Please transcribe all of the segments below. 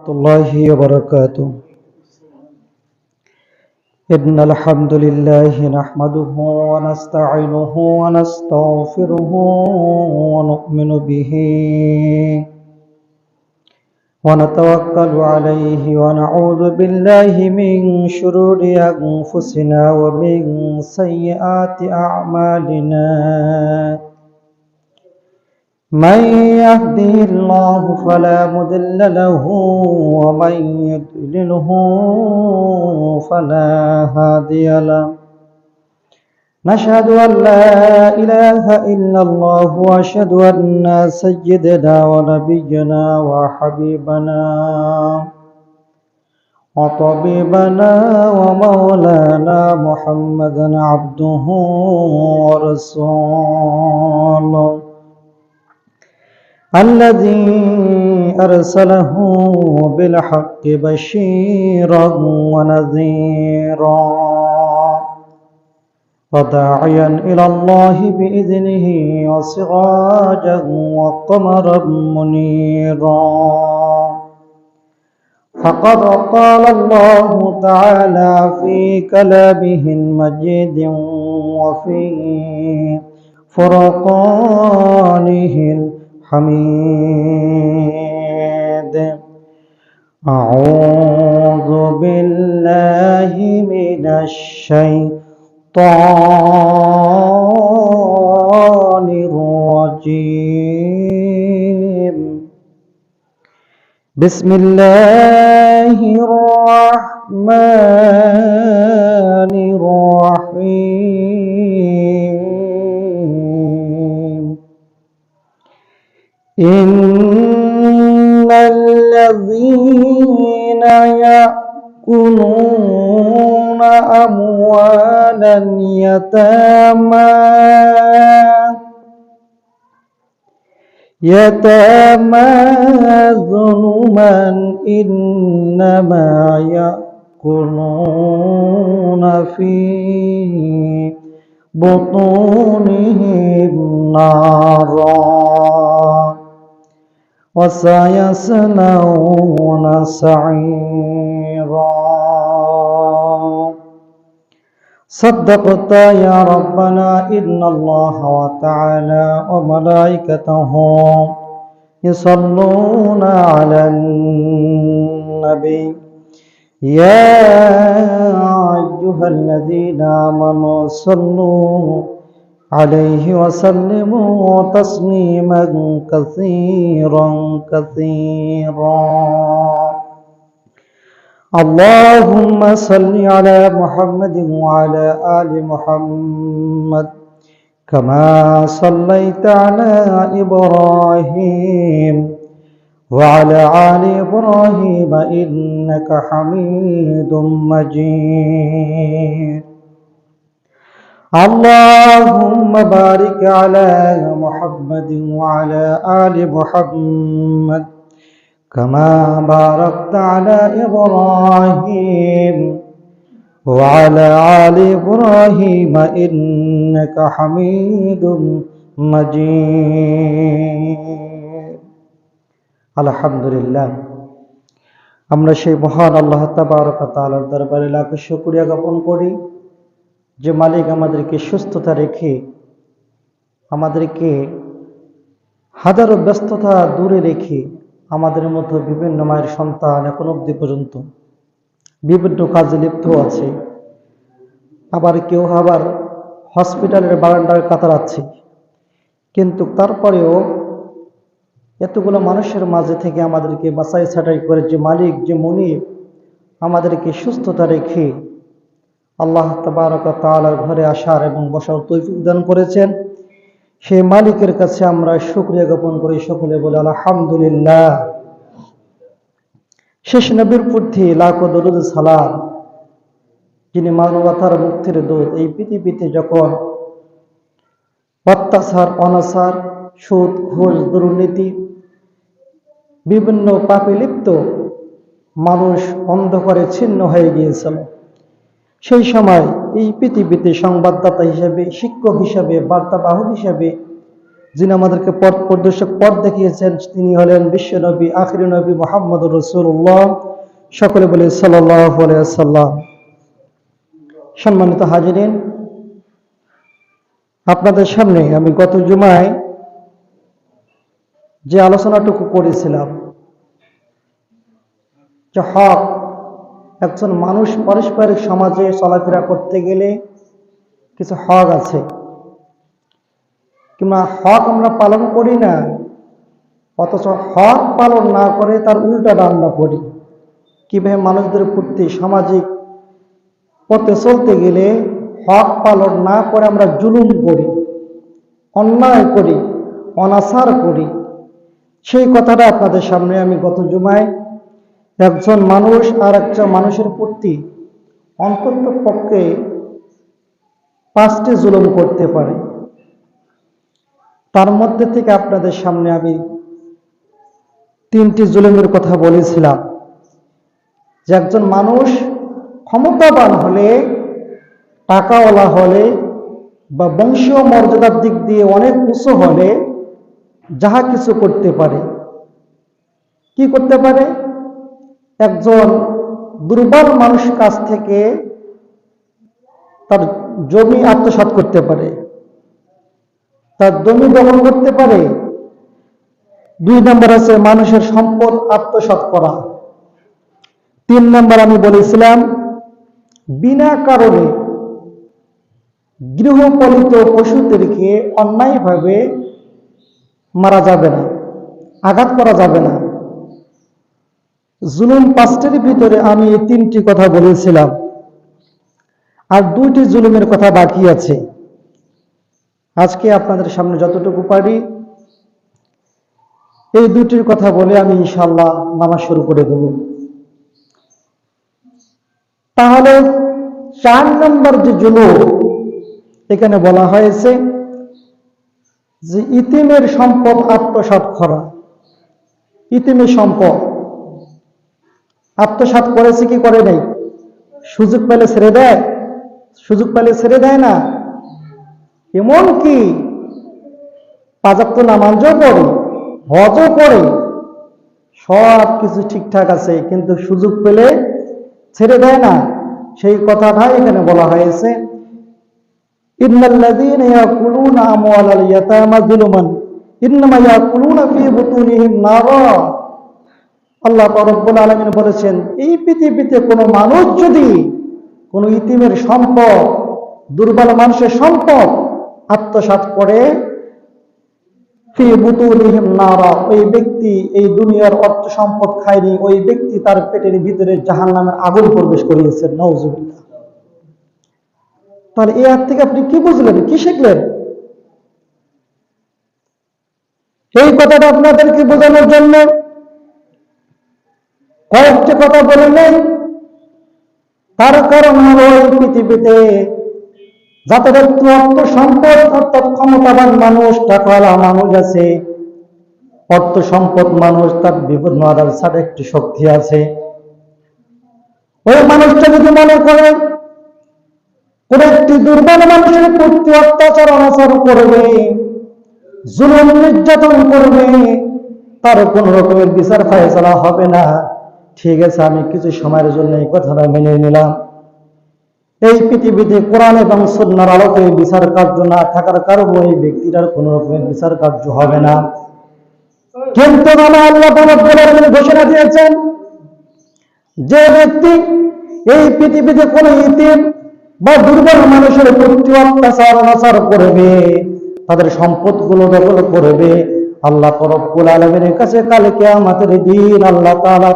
الله وبركاته. إن الحمد لله نحمده ونستعينه ونستغفره ونؤمن به ونتوكل عليه ونعوذ بالله من شرور أنفسنا ومن سيئات أعمالنا. من يهده الله فلا مضل له ومن يضلله فلا هادي له. نشهد أن لا إله إلا الله وأشهد أن سيدنا ونبينا وحبيبنا وطبيبنا ومولانا محمدا عبده ورسوله الذي أرسله بالحق بشيرا ونذيرا وداعيا إلى الله بإذنه وسراجا وقمرا منيرا. فقد قال الله تعالى في كلامه المجيد وفي فرقانه حميد. أعوذ بالله من الشيطان الرجيم. بسم الله الرحمن الرحيم. إن الذين يأكلون أموالا يتامى ظلما إنما يأكلون في بطونهم نارا وسيصلون سعيرا. صدقت يا ربنا. إن الله تعالى وملائكته يصلون على النبي يا أيها الذين آمنوا صلوا عليه وسلموا تسليما كثيرا كثيرا. اللهم صل على محمد وعلى آل محمد كما صليت على إبراهيم وعلى آل إبراهيم إنك حميد مجيد. اللهم بارك على محمد وعلى آل محمد كما باركت على إبراهيم وعلى آل إبراهيم إنك حميد مجيد. আলহামদুলিল্লাহ, আমরা সেই মহান আল্লাহ তাবারক ওয়া তাআলার দরবারে লাখ শুকরিয়া জ্ঞাপন করি যে মালিক আমাদেরকে সুস্থতা রেখে, আমাদেরকে হাজারো ব্যস্ততা দূরে রেখে, আমাদের মতো বিভিন্ন মায়ের সন্তান এখন অবধি পর্যন্ত বিভিন্ন কাজে লিপ্ত আছে। আবার কেউ হসপিটালের বারান্দায় কাতরাচ্ছে, কিন্তু তারপরেও এতগুলো মানুষের মাঝে থেকে আমাদেরকে বাছাই ছাঁটাই করে যে মালিক, যে মুনিব আমাদেরকে সুস্থতা রেখে আল্লাহ তাবারক ওয়া তাআলার ঘরে আসার এবং বসার তৌফিক দান করেছেন, সেই মালিকের কাছে আমরা শুকরিয়া জ্ঞাপন করি। সকলে বলে আলহামদুলিল্লাহ। শেষ নবীর প্রতি লাখো দরুদ সালাম, যিনি মানবতার মুক্তির দূত। এই পৃথিবীতে যখন অত্যাচার, অনাচার, সুদ, ঘুষ, দুর্নীতি, বিভিন্ন পাপে লিপ্ত মানুষ অন্ধকারে ছিন্ন হয়ে গিয়েছিল, সেই সময় এই পৃথিবীতে সংবাদদাতা হিসেবে, শিক্ষক হিসেবে, বার্তাবাহক হিসেবে যিনি আমাদেরকে পথ প্রদর্শক, পথ দেখিয়েছেন, তিনি হলেন বিশ্ব নবী, আখিরি নবী মুহাম্মদুর রাসূলুল্লাহ। সকলে বলে সাল্লাল্লাহু আলাইহি ওয়াসাল্লাম। সম্মানিত হাজিরিন, আপনাদের সামনে আমি গত জুমায় যে আলোচনাটুকু করেছিলাম যে হক, একজন মানুষ পারস্পরিক সমাজে চলাফেরা করতে গেলে কিছু হক আছে, কিংবা হক আমরা পালন করি না, অথচ হক পালন না করে তার উল্টাটা আমরা করি। কিভাবে মানুষদের প্রতি সামাজিক পথে চলতে গেলে হক পালন না করে আমরা জুলুম করি, অন্যায় করি, অনাচার করি, সেই কথাটা আপনাদের সামনে আমি গত জুমায় একজন মানুষ আর একজন মানুষের প্রতি অন্তত পক্ষে 5টি জুলুম করতে পারে, তার মধ্যে থেকে আপনাদের সামনে আমি 3টি জুলুমের কথা বলেছিলাম। যে একজন মানুষ ক্ষমতাবান হলে, টাকাওয়ালা হলে বা বংশীয় মর্যাদার দিক দিয়ে অনেক উঁচু হলে যাহা কিছু করতে পারে। কি করতে পারে? একজন দুর্বল মানুষ কাছ থেকে তার জমি আত্মসাৎ করতে পারে, তার জমি দখল করতে পারে। 2 নম্বর আছে মানুষের সম্পদ আত্মসাৎ করা। 3 নম্বর আমি বলেছিলাম বিনা কারণে গৃহপালিত পশুদেরকে অন্যায়ভাবে মারা যাবে না, আঘাত করা যাবে না। জুলুম 5টির ভিতরে আমি এই 3টি কথা বলেছিলাম, আর 2টি জুলুমের কথা বাকি আছে। আজকে আপনাদের সামনে যতটুকু পারি এই 2টির কথা বলে আমি ইনশাআল্লাহ নামাজ শুরু করে দেব। তাহলে 4 নম্বর যে জুলুম এখানে বলা হয়েছে যে ইতিমের সম্পদ আত্মসাৎ করা। ইতিমের সম্পদ আত্মসাৎ করেছে কি করে নাই? সুযোগ পেলে ছেড়ে দেয়? সুযোগ পেলে ছেড়ে দেয় না। এমনকি 5 ওয়াক্ত নামাজও পড়ে, হজও করে, সব কিছু ঠিকঠাক আছে, কিন্তু সুযোগ পেলে ছেড়ে দেয় না। সেই কথাটাই এখানে বলা হয়েছে, ইন্নাল্লাযীনা ইয়াকুলুনা আমওয়ালাল ইয়াতামা যুলমান ইন্নামা ইয়াকুলুনা ফী বুতুনিহিম নারা। আল্লাহ রাব্বুল আলামিন বলেছেন, এই পৃথিবীতে কোনো মানুষ যদি কোনো ইতিমের সম্পদ, দুর্বল মানুষের সম্পদ আত্মসাৎ করে, ফী বুতুনিহিম নারা, ওই ব্যক্তি এই দুনিয়ার অর্থ সম্পদ খায়নি, ওই ব্যক্তি তার পেটের ভিতরে জাহান্নামের আগুন প্রবেশ করিয়েছেন। নাউযুবিল্লাহ। তাহলে এই আয়াত থেকে আপনি কি বুঝলেন, কি শিখলেন? এই কথাটা আপনাদেরকে বোঝানোর জন্য কয়েকটি কথা বলে নেই। তার কারণ হলো এই পৃথিবীতে যাদের একটু অর্থ সম্পদ, অর্থাৎ ক্ষমতাবান মানুষ, টাকাওয়ালা মানুষ আছে, অর্থ সম্পদ মানুষ, তার বিভিন্ন আদার সাথে একটি শক্তি আছে। ওই মানুষটা যদি মনে করে কোন একটি দুর্বল মানুষের প্রতি অত্যাচার অনাচার করবে, জুলুম নির্যাতন করবে, তার কোন রকমের বিচার ফায়সালা হবে না, ঠিক আছে আমি কিছু সময়ের জন্য এই কথাটা মেনে নিলাম, এই পৃথিবীতে কোরআন এবং সুন্নাহর আলোকে বিচার কার্য না থাকার কারণে এই ব্যক্তিটার কোন রকমের বিচার কার্য হবে না। কিন্তু আল্লাহ তাআলা ঘোষণা দিয়েছেন, যে ব্যক্তি এই পৃথিবীতে কোন ইতিম বা দুর্বল মানুষের প্রতি অত্যাচার অনাচার করবে, তাদের সম্পদগুলো দখল করবে, আল্লাহ রাব্বুল আলামিনের কাছে কাল কিয়ামতের দিন আল্লাহ তাআলা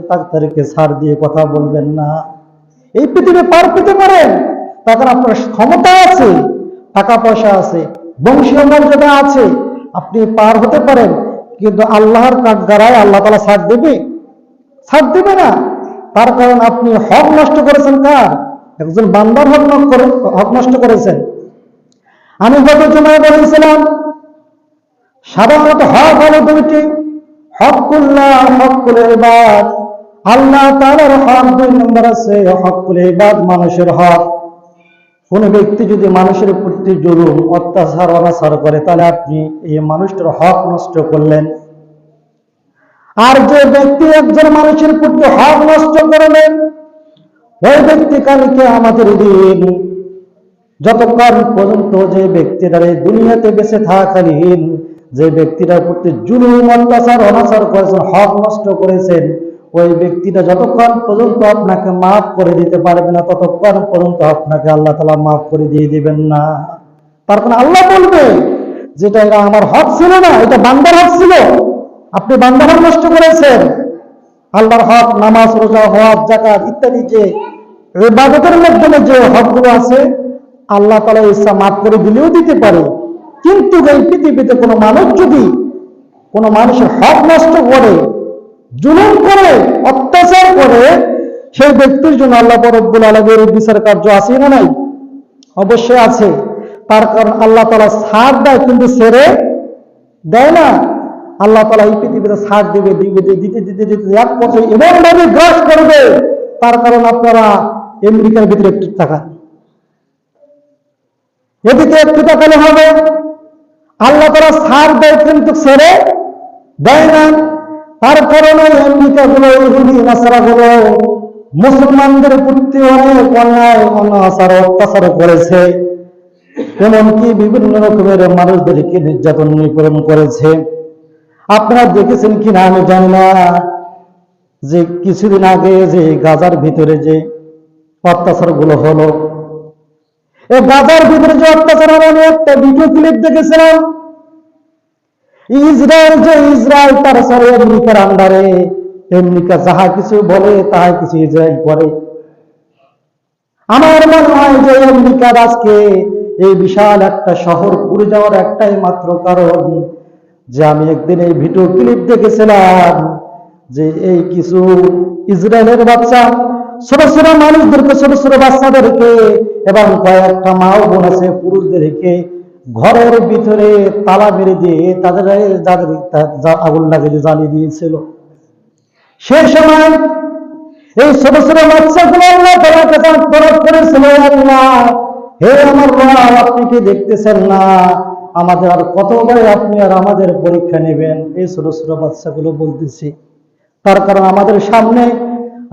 তাদেরকে ছাড় দিয়ে কথা বলবেন না। এই পৃথিবী পার পেতে পারেন, তখন আপনার ক্ষমতা আছে, টাকা পয়সা আছে, বংশীয় মর্যাদা আছে, আপনি পার হতে পারেন, কিন্তু আল্লাহর কাঠগড়ায় আল্লাহ তাআলা ছাড় দেবে? ছাড় দেবে না। তার কারণ আপনি হক নষ্ট করেছেন। কার? একজন বান্দার হক নষ্ট করেছেন। আমি গত জুমায় বলেছিলাম সাধারণত হক হলো 2টি, হকুল্লাহ, হকুল ইবাদ। আল্লাহ তাআলার হক 2 নম্বর আছে, হকুল ইবাদ, মানুষের হক। কোন ব্যক্তি যদি মানুষের প্রতি জুলুম অত্যাচার অনাচার করে তাহলে আপনি এই মানুষটার হক নষ্ট করলেন। আর যে ব্যক্তি একজন মানুষের প্রতি হক নষ্ট করলেন, ওই ব্যক্তি কালকে আমাদের দিন যতক্ষণ পর্যন্ত যে ব্যক্তিরা এই দুনিয়াতে বেঁচে থাকাকালীন যে ব্যক্তিটার প্রতি জুলুম অত্যাচার অনাচার করেছেন, হক নষ্ট করেছেন, ওই ব্যক্তিটা যতক্ষণ পর্যন্ত আপনাকে মাফ করে দিতে পারবে না ততক্ষণ পর্যন্ত আপনাকে আল্লাহ তাআলা মাফ করে দিয়ে দিবেন না। তারপর আল্লাহ বলবে যেটা এটা আমার হক ছিল না, এটা বান্দার হক ছিল, আপনি বান্দার হক নষ্ট করেছেন। আল্লাহর হক, নামাজ, রোজা, হজ, যাকাত ইত্যাদি যে ইবাদতের মাধ্যমে যে হকগুলো আছে আল্লাহ তাআলা ইচ্ছা মাফ করে দিলেও দিতে পারে। কিন্তু এই পৃথিবীতে কোনো মানুষ যদি কোনো মানুষের হক নষ্ট করে, জুলুম করে, অত্যাচার করে, সেই ব্যক্তির জন্য আল্লাহ রব্বুল আলামিনের বিচার কার্য আছে না নাই? অবশ্যই আছে। তার কারণ আল্লাহ তাআলা ছাড় দেয় কিন্তু ছেড়ে দেয় না। আল্লাহ তাআলা এই পৃথিবীতে ছাড় দিতে দিতে এক পর্যায়ে এমনভাবে গ্রাস করবে, তার কারণ আপনারা আমেরিকার ভিতরে একটু তাকান, এদিকে একটু তাকালে হবে। আল্লাহ তাআলা ছাড় দেয় কিন্তু ছেড়ে দেয় না। তার কারণে আমেরিকা গুলো, ইহুদি নাসারা গুলো মুসলমানদের প্রতি অনেক অন্যায় অনাচার অত্যাচার করেছে, এমনকি বিভিন্ন রকমের মানুষদেরকে নির্যাতন নিপীড়ন করেছে। আপনারা দেখেছেন কিনা আমি জানি না, যে কিছুদিন আগে যে গাজার ভিতরে যে অত্যাচার গুলো হলো, এই গাজার ভিতরে যে অত্যাচার হলো, আমি একটা ভিডিও ক্লিপ দেখেছিলাম। ইসরায়েল তার সরে আমেরিকার আন্ডারে, আমেরিকা যাহা কিছু বলে তাহা কিছু ইসরায়েল করে। আমার মনে হয় যে আমেরিকার আজকে এই বিশাল একটা শহর পুড়ে যাওয়ার একটাই মাত্র কারণ, যে আমি একদিন এই ভিডিও ক্লিপ দেখেছিলাম যে এই কিছু ইসরায়েলের বাচ্চা ছোট ছোট মানুষদেরকে, ছোট ছোট বাচ্চাদেরকে এবং কয়েকটা মা ও বোন আছে পুরুষদেরকে ঘরের ভিতরে তালা মেরে দিয়ে তাদের আগুন লাগিয়ে জ্বালিয়ে দিয়েছিল। সেই সময় এই ছোট ছোট বাচ্চাগুলো আল্লাহ তাআলার কাছে তলব করেছিল, আল্লাহ হে আমার রব, আপনি কি দেখতেছেন না আমাদের আর কতবার আপনি আর আমাদের পরীক্ষা নেবেন? এই ছোট ছোট বাচ্চাগুলো বলতেছি। তার কারণ আমাদের সামনে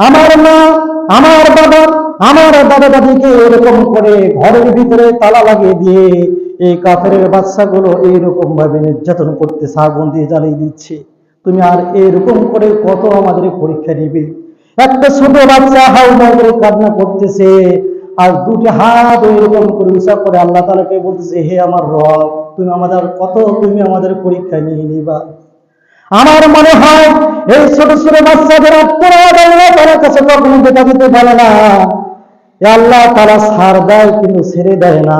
আমার মা, আমার বাবা, আমার দাদা দাদিকে এরকম করে ঘরের ভিতরে তালা লাগিয়ে দিয়ে এই কাফেরের বাচ্চাগুলো এইরকম ভাবে নির্যাতন করতেছে, আগুন দিয়ে জ্বালিয়ে দিচ্ছে। তুমি আর এরকম করে কত আমাদের পরীক্ষা নিবে? একটা ছোট বাচ্চা হাউমা করে কান্না করতেছে আর দুটি হাত এরকম করে উঁচা করে আল্লাহ তাআলাকে বলতেছে, হে আমার রব, তুমি আমাদের পরীক্ষা নিয়ে নিবা। আমার মনে হয় এই ছোট ছোট বাচ্চাদের আত্মরাত আল্লাহ তাআলার কাছে কখনো দেখা দিতে পারে না। আল্লাহ তাআলা ছাড় দেয় কিন্তু ছেড়ে দেয় না।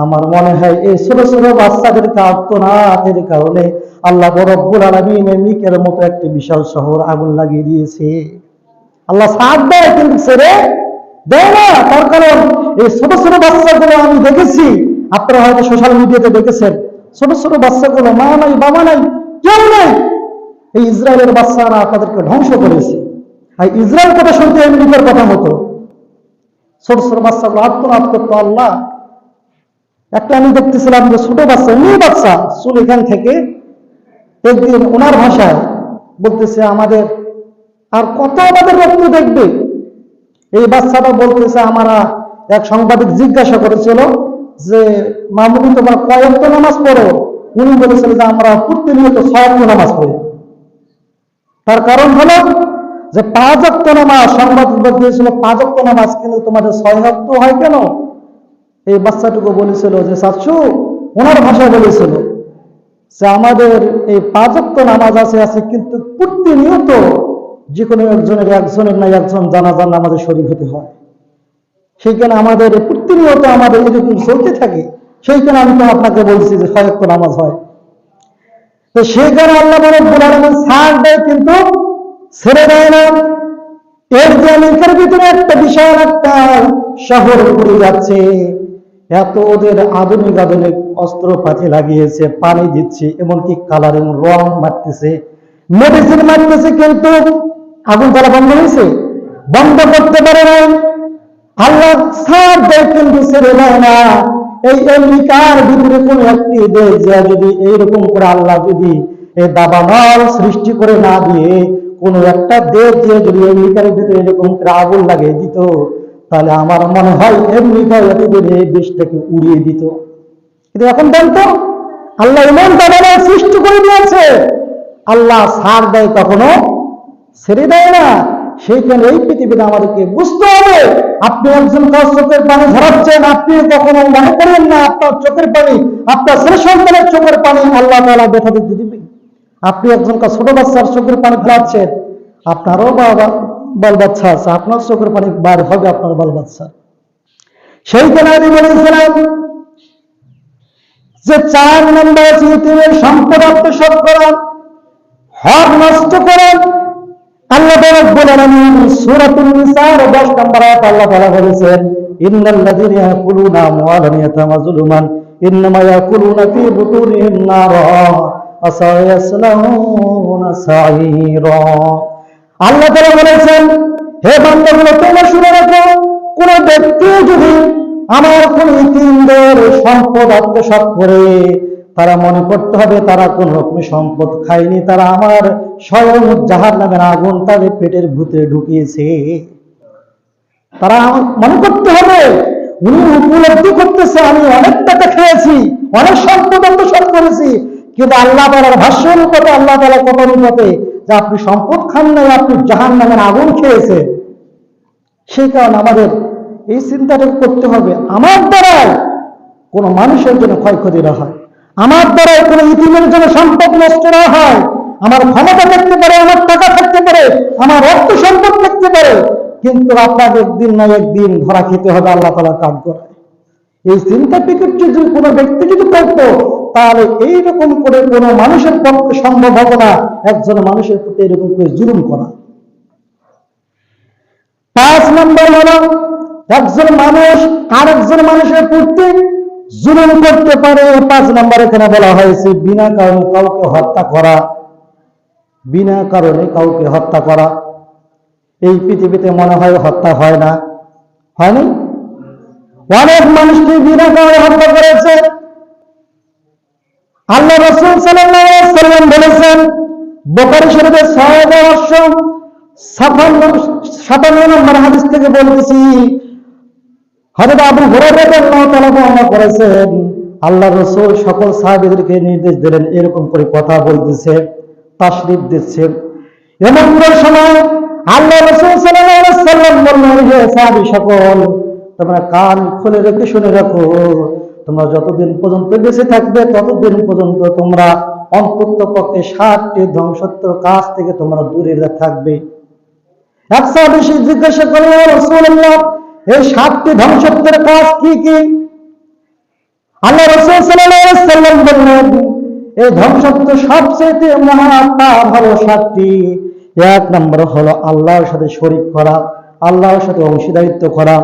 আমার মনে হয় এই ছোট ছোট বাচ্চাদেরকে আত্মনাথের কারণে আল্লাহ রব্বুল আলামিন আমেরিকার মতো একটি বিশাল শহর আগুন লাগিয়ে দিয়েছে। আল্লাহ ছাড় দেয় কিন্তু ছেড়ে দেয় না। তার কারণ এই ছোট ছোট বাচ্চাগুলো আমি দেখেছি, আপনারা হয়তো সোশ্যাল মিডিয়াতে দেখেছেন, ছোট ছোট বাচ্চাগুলো মা নাই, বাবা নাই, কেউ নাই। এই ইসরায়েলের বাচ্চারা তাদেরকে ধ্বংস করেছে। আর ইসরায়েল কথা শুনতে আমেরিকার কথা হতো। ছোট ছোট বাচ্চাগুলো আত্মনাদ করতো। আল্লাহ, একটা আমি দেখতেছিলাম যে ছোট বাচ্চা, মেয়ে বাচ্চা, চুল এখান থেকে একদিন ওনার ভাষায় বলতেছে, আমাদের আর কত আমাদের রক্ত দেখবে? এই বাচ্চাটা বলতেছে, আমরা এক সাংবাদিক জিজ্ঞাসা করেছিল যে মামুনি তোমার কয় ওয়াক্ত নামাজ পড়ো? উনি বলেছিল যে আমরা প্রতিনিয়ত 6 ওয়াক্ত নামাজ পড়ি। তার কারণ হলো যে 5 ওয়াক্ত নামাজ, সাংবাদিক দিয়েছিল 5 ওয়াক্ত নামাজ, কিন্তু তোমাদের 6 ওয়াক্ত হয় কেন? এই বাচ্চাটুকু বলেছিল যে চাচু, ওনার ভাষায় বলেছিল যে আমাদের এই 5 ওয়াক্ত নামাজ আছে কিন্তু প্রতিনিয়ত যে কোনো একজনের না একজন জানাজার নামাজে শরীক হতে হয়। সেইখানে আমাদের প্রতিনিয়ত আমাদের এরকম চলতে থাকে। সেইখানে আমি তো আপনাকে বলছি যে 6 ওয়াক্ত নামাজ হয়। তো সেইখানে আল্লাহ রাব্বুল আলামিন ছাড় দেয় কিন্তু ছেড়ে দেয় না। এর যে আমেরিকার ভিতরে একটা বিশাল একটা শহর পুড়ে যাচ্ছে, এত ওদের আধুনিক আধুনিক অস্ত্রপাতি লাগিয়েছে, পানি দিচ্ছে, এমনকি কালারিং রং মারতেছে, মেডিসিন মারতেছে, কিন্তু আগুন জ্বালা বন্ধ হয়েছে? বন্ধ করতে পারে না। আল্লাহ ছাড় দেয় কিন্তু ছেড়ে দেয় না। এই আমেরিকার ভিতরে কোন একটি দেশ যদি এইরকম করে আল্লাহ যদি এই দাবানল সৃষ্টি করে না দিয়ে কোন একটা দেশ যদি আমেরিকার ভিতরে এরকম করে আগুন লাগিয়ে দিত, তাহলে আমার মনে হয় আমেরিকা এতদিন এই দেশটাকে উড়িয়ে দিত। কিন্তু এখন বলতো আল্লাহ এমন দাবানল সৃষ্টি করে দিয়েছে, আল্লাহ ছাড় দেয় কখনো ছেড়ে দেয় না। সেইখানে এই পৃথিবীতে আমাদেরকে বুঝতে হবে, আপনি একজন কাজ চোখের পানি ঝরাচ্ছেন, আপনি কখনো মনে করেন না আপনার চোখের পানি, আপনার ছেলে সন্তানের চোখের পানি আল্লাহ তাআলা ব্যথা দিতে দিবে। আপনি একজন ছোট বাচ্চার চোখের পানি ফেলাচ্ছেন, আপনারও বাল বাচ্চা আছে, আপনার চোখের পানি বার হবে আপনার বাল বাচ্চা। সেইখানে আমি বলেছিলাম যে 4 নম্বর ইতিমের সম্পদ আত্মসাৎ করা, হক নষ্ট করা। আল্লাহ রাব্বুল আলামিন সূরাতুন নিসার 10 নম্বর আয়াতে আল্লাহ তাআলা বলেছেন, ইন্নাল্লাযীনা ইয়াকুলুনা আমওয়ালাল ইয়াতামা যুলমান ইন্নামা ইয়াকুলুনা ফী বুতুনিহিম নারা ওয়া সায়াসলাউনা সাঈরা। আল্লাহ তাআলা বলেছেন, হে বান্দাগুলো তোমরা শুনে রাখো, কোন ব্যক্তি যদি আমার কোন ইতিমদের সম্পদ আত্মসাৎ করে, তারা মনে করতে হবে তারা কোন রকম সম্পদ খায়নি, তারা আমার স্বয়ং জাহান্নামের আগুন তাদের পেটের ভিতরে ঢুকিয়েছে। তারা মনে করতে হবে, উনি উপলব্ধি করতেছে আমি অনেক টাকা খেয়েছি, অনেক সম্পদ আত্মসাৎ করেছি, কিন্তু আল্লাহ তাআলার ভাষ্য অনুপাতে, আল্লাহ তাআলা কত অনুপাতে যে আপনি সম্পদ খান নাই, আপনি জাহান্নামের আগুন খেয়েছেন। সেই কারণে আমাদের এই চিন্তাটা করতে হবে, আমার দ্বারাই কোনো মানুষের জন্য ক্ষয়ক্ষতি না হয়, আমার দ্বারা কোনো ইতিমের জন্য সম্পদ নষ্ট না হয়। আমার ক্ষমতা থাকতে পারে, আমার টাকা থাকতে পারে, আমার অর্থ সম্পদ থাকতে পারে, কিন্তু আপনাকে একদিন না একদিন ধরা খেতে হবে আল্লাহ তাআলার কাজ করায়। এই চিন্তা পিকটটি যদি কোনো ব্যক্তি যদি করতো, তাহলে এইরকম করে কোনো মানুষের পক্ষে সম্ভব হবে না একজন মানুষের প্রতি এরকম করে জুলুম করা। 5 নম্বর হলো, একজন মানুষ আরেকজন মানুষের প্রতি জুলুম করতে পারে। 5 নম্বর এখানে বলা হয়েছে বিনা কারণে কাউকে হত্যা করা। বিনা কারণে কাউকে হত্যা করা, এই পৃথিবীতে মনে হয় হত্যা হয় না, হয়নি? অনেক মানুষকে বিনা কারণে হত্যা করেছে। আল্লাহ রাসূল সাল্লাল্লাহু আলাইহি ওয়াসাল্লাম বলেছেন, বুখারী শরীফের ৬৫৭ নম্বর হাদিস থেকে বলতেছি, হযরত আবু হুরায়রা রাদিয়াল্লাহু তাআলা বর্ণনা করেছেন, আল্লাহ রাসূল সকল সাহাবীদেরকে নির্দেশ দিলেন এরকম করে কথা বলতেছে, তাশরীফ দিচ্ছে। এমন সময় আল্লাহ রাসূল সাল্লাল্লাহু আলাইহি ওয়াসাল্লাম বললেন, হে সাহাবী সকল, তোমরা কান খুলে রেখে শুনে রাখো, তোমরা যতদিন পর্যন্ত বেঁচে থাকবে ততদিন পর্যন্ত তোমরা অন্তত পক্ষে 7টি ধ্বংসাত্মক কাজ থেকে তোমরা দূরে থাকবে। এক সাহাবী জিজ্ঞাসা করলেন, ইয়া রাসূলুল্লাহ, এই 7টি ধ্বংসাত্মক কাজ কি কি? আল্লাহ রাসূল সাল্লাল্লাহু আলাইহি ওয়াসাল্লাম বললেন, এই ধ্বংসাত্মক সবচেয়ে ভালো 7টি। 1 নম্বর হলো আল্লাহর সাথে শরীক করা, আল্লাহর সাথে অংশীদারিত্ব করা।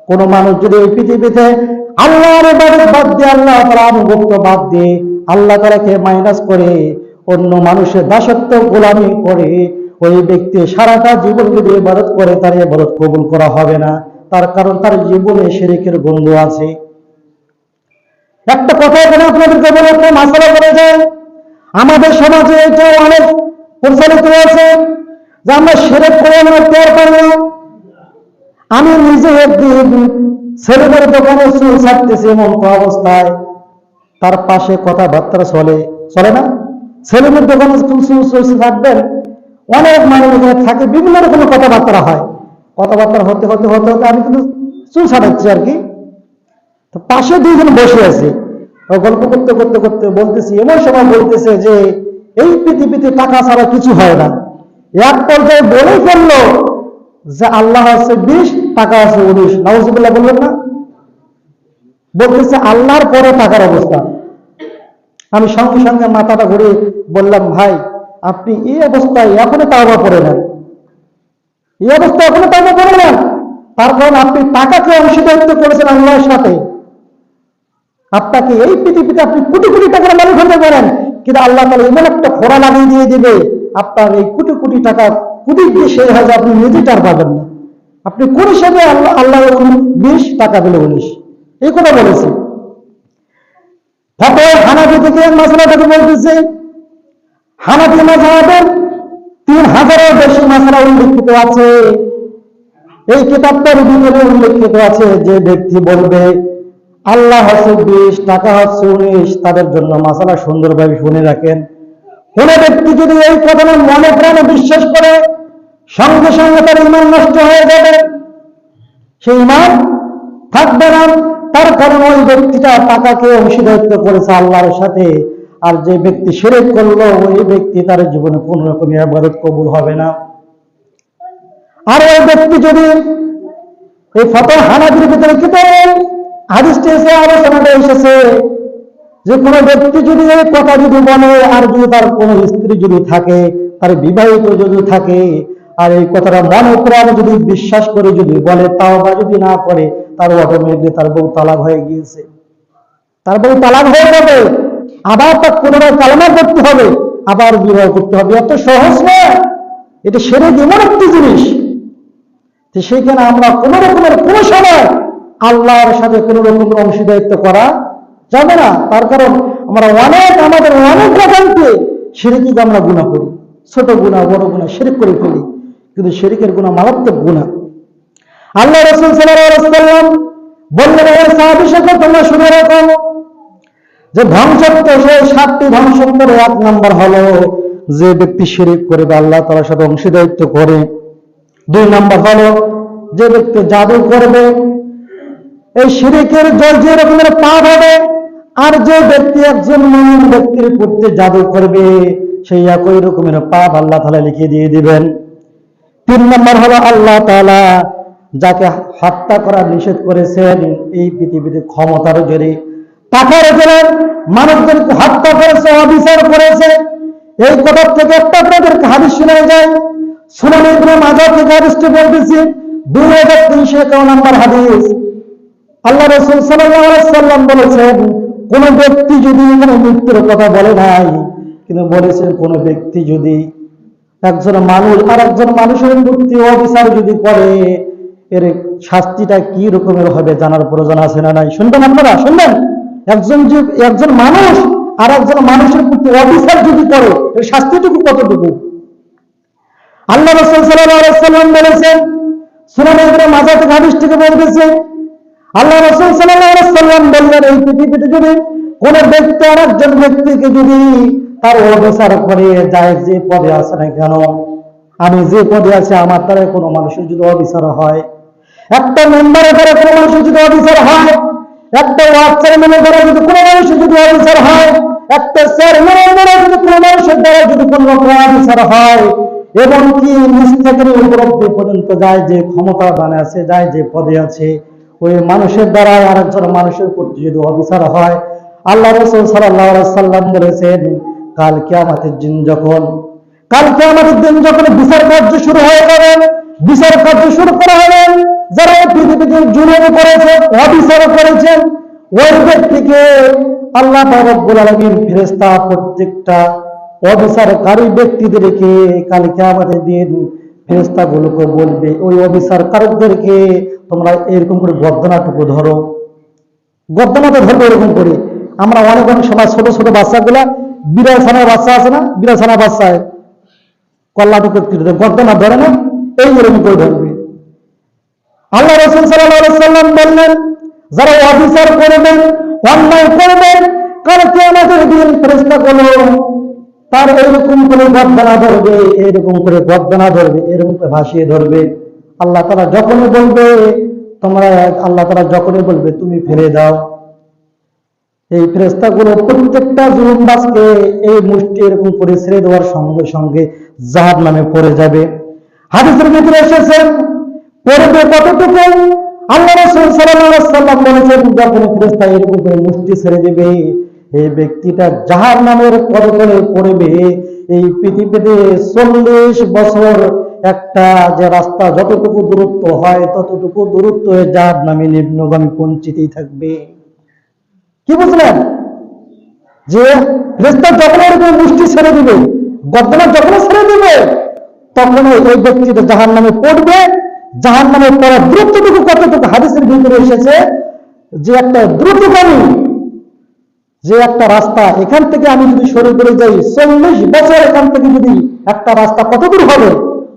কোন মানুষ যদি এই পৃথিবীতে আল্লাহর ইবাদত বাদ দিয়ে, আল্লাহ তাআলার আনুগত্য বাদ দিয়ে, আল্লাহ তাআলাকে মাইনাস করে অন্য মানুষের দাসত্ব গোলামি করে, ওই ব্যক্তি সারাটা জীবন যদি ইবাদত করে তার ইবাদত কবুল করা হবে না। তার কারণ তার জীবনে শিরকের গন্ধ আছে। একটা কথা এখানে আপনাদেরকে বলে একটা মাসালা বলে যায়, আমাদের সমাজে এটা অনেক প্রচলিত আছে যে আমরা শিরক করে আমরা টের পাই না। আমি নিজে একদিন ছেলেদের দোকানে চুল ছাড়তেছি, এমন অবস্থায় তার পাশে কথাবার্তা চলে না? ছেলেদের দোকানে চুল ছাড়বেন, অনেক মানুষ এখানে থাকে, বিভিন্ন রকমের কথাবার্তা হয়। কথাবার্তা হতে হতে হতে হতে আমি কিন্তু চুল ছাড়াচ্ছি আর কি, তো পাশে 2 জন বসে আছে, গল্প করতে করতে করতে বলতেছি, এমন সময় বলতেছে যে এই পৃথিবীতে টাকা ছাড়া কিছু হয় না। এক পর্যায়ে বলেই ফেললো যে আল্লাহ আছে 20, টাকা আছে 19। নাউজুবিল্লাহ বললেন না? বলতেছে আল্লাহর পরে টাকার অবস্থা। আমি সঙ্গে সঙ্গে মাথাটা ঘুরিয়ে বললাম, ভাই আপনি এই অবস্থায় এখনো তাওবা করে নেন, এই অবস্থায় এখনো তাওবা করে নেন, তার কারণ আপনি টাকাকে অংশীদারিত্ব করেছেন আল্লাহর সাথে। আপনাকে এই পৃথিবীতে আপনি কোটি কোটি টাকার মালিক হতে পারেন, কিন্তু আল্লাহ তাআলা এমন একটা খোঁড়া লাগিয়ে দিয়ে দিবে, আপনার এই কোটি কোটি টাকা কোটি দিয়ে শেষ হয়ে যায়, আপনি নিজে টার পাবেন না। আপনি কোন হিসাবে আল্লাহ আল্লাহ 20 টাকা দিলে 19, এই কথা বলেছে। ফতোয়া হানাফি থেকে মাসলাটাকে বলতেছে, হানাফি মাযহাবের 3000-এর বেশি মাসলা উল্লেখিত আছে। এই কিতাবটার ভিতরে উল্লেখিত আছে যে ব্যক্তি বলবে আল্লাহ হচ্ছে 20, টাকা হচ্ছে 19, তাদের জন্য মাসলা সুন্দরভাবে শুনে রাখেন। কোন ব্যক্তি যদি এই কথাটা মনে প্রাণে বিশ্বাস করে, সঙ্গে সঙ্গে তার ঈমান নষ্ট হয়ে যাবে, সেই ঈমান থাকবে না। তার কারণ ওই ব্যক্তিটা টাকাকে অংশীদারিত্ব করেছে আল্লাহর সাথে। আর যে ব্যক্তি শিরক করলো, ওই ব্যক্তি তার জীবনে কোন রকম ইবাদত কবুল হবে না। আর ওই ব্যক্তি যদি এই ফতোয়া হানাফির ভিতরে কি বলেন, হাদিসটি এসে আলোচনাটা এসেছে যে কোনো ব্যক্তি যদি এই কথা যদি বলে, আর যদি তার কোনো স্ত্রী যদি থাকে, তার বিবাহিত যদি থাকে, আর এই কথাটা মনে প্রাণে যদি বিশ্বাস করে যদি বলে, তাও বা যদি না করে, তার অটোমেটিকলি তার বউ তালাক হয়ে গিয়েছে, তার বউ তালাক হয়ে যাবে। আবার তার পুনরায় কালেমা করতে হবে, আবার বিবাহ করতে হবে। এত সহজ না, এটা শিরক এমন একটি জিনিস। সেইখানে আমরা কোন রকমের কোন সময় আল্লাহর সাথে কোন রকমের অংশীদারিত্ব করা যাবে না। তার কারণ আমরা আমাদের অনেক রকমকে শিরকি আমরা গুনাহ করি, ছোট গুনাহ বড় গুনাহ শিরক করে ফেলি, কিন্তু শিরকের গুনাহ মারাত্মক গুনাহ। আল্লাহ রাসূল সাল্লাল্লাহু আলাইহি ওয়াসাল্লাম বললেন, হে সাহাবী সকল, তোমরা শুনে রাখো যে ধ্বংসত্ব, সেই 7টি ধ্বংসত্বের 1 নম্বর হলো যে ব্যক্তি শিরক করবে, আল্লাহ তাআলার সাথে অংশীদারিত্ব করে। 2 নম্বর হলো যে ব্যক্তি জাদু করবে, এই শিরকের যে রকমের পাপ হবে। আর যে ব্যক্তি একজন মুমিন ব্যক্তির প্রতি জাদু করবে, সেই একই রকমের পাপ আল্লাহ তাআলা লিখে দিয়ে দিবেন। 3 নম্বর হলো আল্লাহ তাআলা যাকে হত্যা করা নিষেধ করেছেন, এই পৃথিবীতে ক্ষমতার জোরে টাকার জোরে মানুষদেরকে হত্যা করেছে, অবিচার করেছে। এই কথা থেকে একটা আপনাদেরকে হাদিস শোনা যায়, সুনান ইবনে মাজাহ থেকে হাদিসটি বলতেছি, 2351 নম্বর হাদিস। আল্লাহ রাসূল সাল্লাল্লাহু আলাইহি ওয়াসাল্লাম বলেছেন, কোন ব্যক্তি যদি এখানে মৃত্যুর কথা বলে নাই, কিন্তু বলেছেন কোন ব্যক্তি যদি একজন মানুষ আর একজন মানুষের প্রতি অবিচার যদি করে, এর শাস্তিটা কি রকমের হবে জানার প্রয়োজন আছে না নাই? শুনবেন আপনারা, শুনবেন? একজন মানুষ আর একজন মানুষের প্রতি অবিচার যদি করে, এর শাস্তিটুকু কতটুকু? আল্লাহ রাসূল সাল্লাল্লাহু আলাইহি ওয়াসাল্লাম বলেছেন, সুনান ইবনে মাজাহ থেকে হাদিসটিকে বলতেছে, আল্লাহ রাসূল সাল্লাল্লাহু আলাইহি ওয়াসাল্লাম বললেন, এই পৃথিবীতে যদি কোন ব্যক্তি আর একজন ব্যক্তিকে যদি তার অবিচার করে যায়, যে পদে আছে না কেন, আমি যে পদে আছি আমার দ্বারা কোনো মানুষের যদি অবিচার হয়, একটা মেম্বারের দ্বারা কোনো মানুষের যদি অবিচার হয়, একটা ওয়ার্ড চেয়ারম্যানের দ্বারা যদি কোনো মানুষের যদি অবিচার হয়, একটা চেয়ারম্যানের দ্বারা যদি কোনো মানুষের দ্বারা যদি কোনো রকম অবিচার হয়, এবং কি নিচ থেকে উপলব্ধি পর্যন্ত যায়, যে ক্ষমতা দানে আছে, যায় যে পদে আছে, ওই মানুষের দ্বারা আরেকজন মানুষের প্রতি যদি অবিচার হয়, আল্লাহ রাসূল সাল্লাল্লাহু আলাইহি ওয়াসাল্লাম বলেছেন, কাল কিয়ামতের দিন যখন বিচার কার্য শুরু হয়ে যাবে, বিচার কার্য শুরু করা হবে, যারা পৃথিবীতে জুলুম করেছে, অবিচার করেছেন, ওই ব্যক্তিকে আল্লাহ রাব্বুল আলামিন ফেরেশতা প্রত্যেকটা অবিচারকারী ব্যক্তিদেরকে কাল কিয়ামতের দিন ফেরেশতাগুলোকে বলবে, ওই অবিচারকারীদেরকে তোমরা এরকম করে গর্দনাটুকু ধরো। গর্দনাটা ধরবে এরকম করে। আমরা অনেক সময় ছোট ছোট বাচ্চাগুলা, বিড়াল ছানার বাচ্চা আছে না, বিড়াল ছানা বাচ্চায় কল্লাটুকু গর্দনা ধরে না, এই এরকম করে ধরবে। আল্লাহ রাসূল সাল্লাল্লাহু আলাইহি ওয়াসাল্লাম বললেন, যারা অবিচার করবেন, অন্যায় করবেন, কাল কিয়ামতের দিন ফেরেশতাগুলো তার এইরকম করে গর্দনা ধরবে, এইরকম করে গর্দনা ধরবে, এরকম করে ভাসিয়ে ধরবে। আল্লাহ তাআলা যখনই বলবে তুমি ফেলে দাও, এই ফেরেশতাগুলো প্রত্যেকটা জুলুমবাজকে এই মুষ্টি এরকম করে ছেড়ে দেওয়ার সঙ্গে সঙ্গে জাহান্নামে পড়ে যাবে। হাদিসের ভিতরে এসেছে, পড়বে কতটুকু? আল্লাহ রাসূল সাল্লাল্লাহু আলাইহি ওয়াসাল্লাম বলেছেন, যখন ফেরেশতা এরকম করে মুষ্টি ছেড়ে দেবে, এই ব্যক্তিটা জাহান্নামের পদতলে পড়বে। এই পৃথিবীতে 40 বছর একটা যে রাস্তা যতটুকু দূরত্ব হয়, ততটুকু দূরত্ব জাহান্নামে নিম্নগামী পৌঁছিতেই থাকবে। কি বুঝলেন? যে ফেরেশতা যখন এরকম মুষ্টি ছেড়ে দিবে, গর্দনা যখন ছেড়ে দিবে, তখন ওই ব্যক্তিটা জাহান্নামে পড়বে। জাহান্নামের পরে দ্রুতটুকু কতটুকু হাদিসের ভিতরে এসেছে যে একটা দ্রুতগামী যে একটা রাস্তা, এখান থেকে আমি যদি শুরু করে যাই 40 বছর এখান থেকে যদি একটা রাস্তা কতদূর হবে,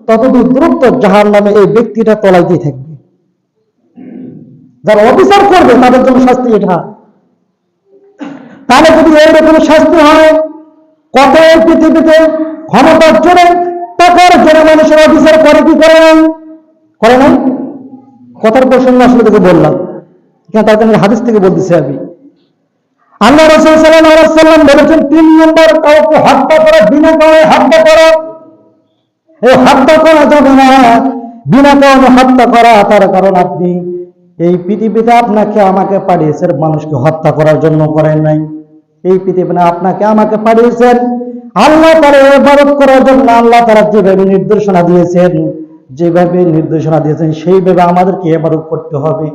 ততদূর দ্রুত জাহান্নামে এই ব্যক্তিটা তলাইতেই থাকবে। যারা অবিচার করবে তাদের জন্য শাস্তি এটা। তাহলে যদি এইরকম শাস্তি হয়, কত পৃথিবীতে ক্ষমতার জোরে, টাকার জোরে মানুষের অবিচার করে কি করে নাই? করে নাই? কথার প্রসঙ্গ আসলে থেকে বললাম, তার জন্য হাদিস থেকে বলতেছি আমি। আল্লাহ রাসূল সাল্লাল্লাহু আলাইহি ওয়াসাল্লাম বলেছেন, 3 নম্বর কাউকে হত্যা করা, বিনা কারণে হত্যা করা। এই হত্যা করা যাবে না, বিনা কারণে হত্যা করা। তার কারণ আপনি এই পৃথিবীতে আপনাকে আমাকে পাঠিয়েছেন মানুষকে হত্যা করার জন্য, করেন নাই। এই পৃথিবীতে আপনাকে আমাকে পাঠিয়েছেন আল্লাহ তাআলা ইবাদত করার জন্য। আল্লাহ তাআলা যেভাবে নির্দেশনা দিয়েছেন, সেইভাবে আমাদেরকে ইবাদত করতে হবে।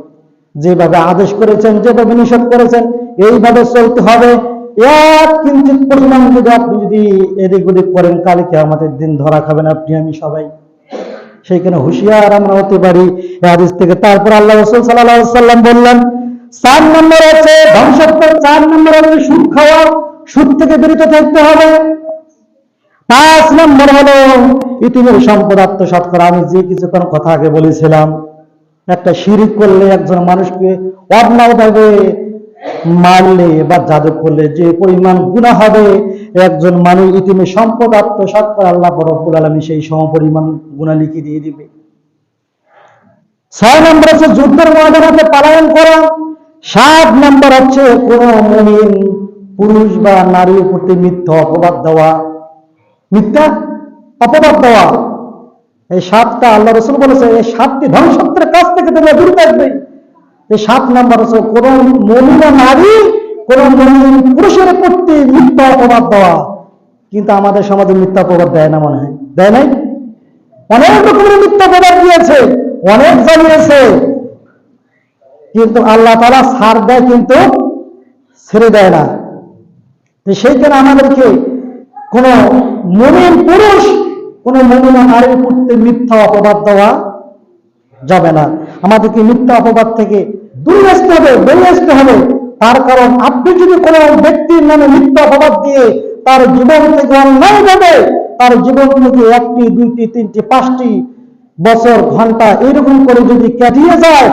যেভাবে আদেশ করেছেন, যেভাবে নিষেধ করেছেন, এইভাবে চলতে হবে। এক কিঞ্চিত পরিমাণ যদি আপনি যদি এদিক ওদিক করেন, কালকে আমাদের দিন ধরা খাবেন আপনি আমি সবাই। সেইখানে হুঁশিয়ার আমরা হতে পারি হাদিস থেকে। তারপর আল্লাহ রাসূল সাল্লাল্লাহু আলাইহি ওয়াসাল্লাম বললেন, 4 নম্বর আছে ধ্বংসত্ব, 4 নম্বর হচ্ছে সুদ খাওয়া, সুদ থেকে বিরত থাকতে হবে। 5 নম্বর হলো ইতিমের সম্পদ আত্মসাৎ করা। আমি যে কিছুক্ষণ কথা আগে বলেছিলাম, একটা শিরিক করলে, একজন মানুষকে অন্যায়ভাবে মারলে বা জাদু করলে যে পরিমাণ গুনাহ হবে, একজন মানুষ ইতিমের সম্পদ আত্মসাৎ করে আল্লাহ রব্বুল আলামিন সেই সমপরিমাণ গুনাহ লিখে দিয়ে দিবে। 6 নম্বর হচ্ছে যুদ্ধের ময়দানে পলায়ন করা। 7 নম্বর হচ্ছে কোন মুমিন পুরুষ বা নারীর প্রতি মিথ্যা অপবাদ দেওয়া। মিথ্যা অপবাদ দেওয়া, এই 7টা আল্লাহ রাসূল বলেছে, এই 7টি ধ্বংসত্বের কাছ থেকে তোমরা দূরে থাকবে। এই 7 নম্বর হচ্ছে কোন মুমিনা নারী, কোন মুমিন পুরুষের প্রতি মিথ্যা অপবাদ দেওয়া। কিন্তু আমাদের সমাজে মিথ্যা অপবাদ দেয় না, মনে হয় দেয় নাই? অনেক রকমের মিথ্যা অপবাদ দিয়েছে, অনেক জানিয়েছে, কিন্তু আল্লাহ তাআলা ছাড় দেয়, কিন্তু ছেড়ে দেয় না। সেইখানে আমাদেরকে কোন মুমিন পুরুষ, কোন মুমিনা নারীর প্রতি মিথ্যা অপবাদ দেওয়া যাবে না। আমাদেরকে মিথ্যা অপবাদ থেকে দূরে আসতে হবে, বেরিয়ে আসতে হবে। তার কারণ আপনি যদি কোনো ব্যক্তির নামে মিথ্যা অপবাদ দিয়ে তার জীবন থেকে অন্যায়ভাবে তার জীবন থেকে 1টি 2টি 3টি 5টি বছর ঘন্টা এরকম করে যদি কাটিয়ে যায়,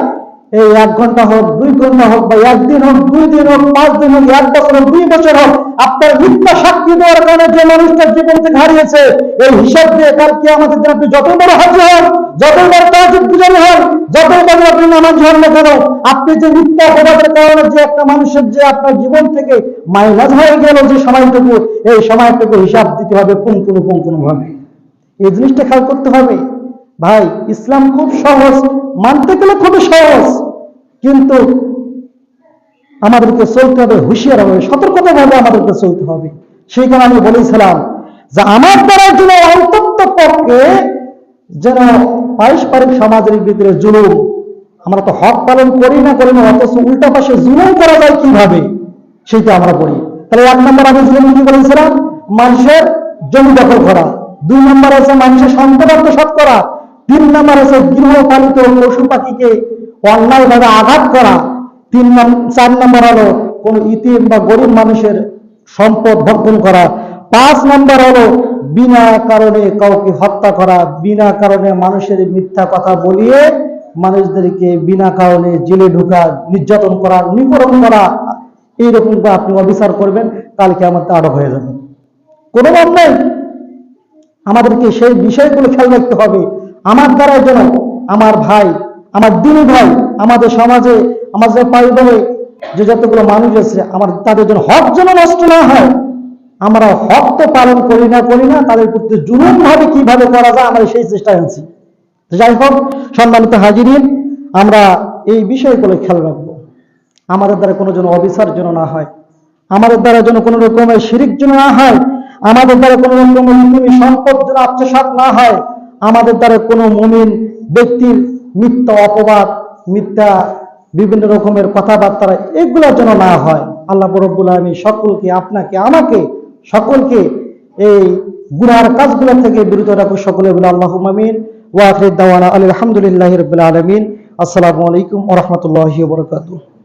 এই 1 ঘন্টা হোক, 2 ঘন্টা হোক, বা 1 দিন হোক, 2 দিন হোক, 5 দিন হোক, 1 বছর হোক, 2 বছর হোক, আপনার মিথ্যা সাক্ষী দেওয়ার কারণে যে মানুষটার জীবন থেকে হারিয়েছে, এই হিসাব দিয়ে কালকে আমাদের দিন আপনি যত বড় হাজি হন, যত বড় তাহাজ্জুদ গুজারি হন, যত বড় আপনি নামাজ হন না কেন, আপনি যে মিথ্যা অপবাদের কারণে যে একটা মানুষের যে আপনার জীবন থেকে মাইনাস হয়ে গেল যে সময়টুকু, এই সময়টুকু হিসাব দিতে হবে পুঙ্খানুপুঙ্খভাবে। এই জিনিসটা খেয়াল করতে হবে। ভাই, ইসলাম খুব সহজ, মানতে গেলে খুবই সহজ, কিন্তু আমাদেরকে চলতে হবে হুঁশিয়ার হবে, সতর্কতাভাবে আমাদেরকে চলতে হবে। সেই কারণে আমি বলেছিলাম যে আমার দ্বারা যেন অন্তত পক্ষে যেন পারস্পরিক সমাজের ভিতরে জুলুম, আমরা তো হক পালন করি না, অথচ উল্টা পাশে জুলুম করা যায় কিভাবে, সেইটা আমরা করি। তাহলে 1 নম্বর আমি জুলুম কি বলেছিলাম? মানুষের জমি দখল করা। 2 নম্বর আছে মানুষের সম্পদ আত্মসাৎ করা। 3 নম্বর আছে গৃহপালিত পশু পাখিকে অন্যায়ভাবে আঘাত করা। 4 নম্বর হলো কোন ইতিম বা গরিব মানুষের সম্পদ ভক্ষণ করা। 5 নম্বর হলো বিনা কারণে কাউকে হত্যা করা, বিনা কারণে মানুষের মিথ্যা কথা বলিয়ে মানুষদেরকে বিনা কারণে জেলে ঢোকা, নির্যাতন করা, নিপীড়ন করা। এইরকম আপনি অবিচার করবেন, কালকে আমাদের আরো হয়ে যাবে। কোনো ভাব নাই। আমাদেরকে সেই বিষয়গুলো খেয়াল রাখতে হবে। আমার দ্বারা যেন আমার ভাই, আমার দিনী ভাই, আমাদের সমাজে, আমাদের পারিবারিক যে যতগুলো মানুষ আছে, আমার তাদের জন্য হক যেন নষ্ট না হয়। আমরা হক তো পালন করি না, তাদের প্রতি জুলুম ভাবে কিভাবে করা যায়, আমরা সেই চেষ্টায় আছি। যাই হোক, সম্মানিত হাজিরিন, আমরা এই বিষয়গুলো খেয়াল রাখবো। আমাদের দ্বারা কোনো যেন অবিচার যেন না হয়, আমাদের দ্বারা যেন কোনো রকমের শিরিক যেন না হয়, আমাদের দ্বারা কোনো রকমের সম্পদ যেন আত্মসাৎ না হয়, আমাদের দ্বারা কোনো মুমিন ব্যক্তির মিথ্যা অপবাদ, মিথ্যা বিভিন্ন রকমের কথাবার্তা এগুলো যেন না হয়। আল্লাহ রব্বুল আলামিন সকলকে, আপনাকে, আমাকে, সকলকে এই গুনার কাজগুলো থেকে বিরত রাখুন। সকলে বলে আল্লাহুম্মা আমিন। ওয়া আখির দাওয়ানা আলহামদুলিল্লাহি রাব্বিল আলামিন। আসসালামু আলাইকুম ওয়া রাহমাতুল্লাহি ওয়া বারাকাতুহু।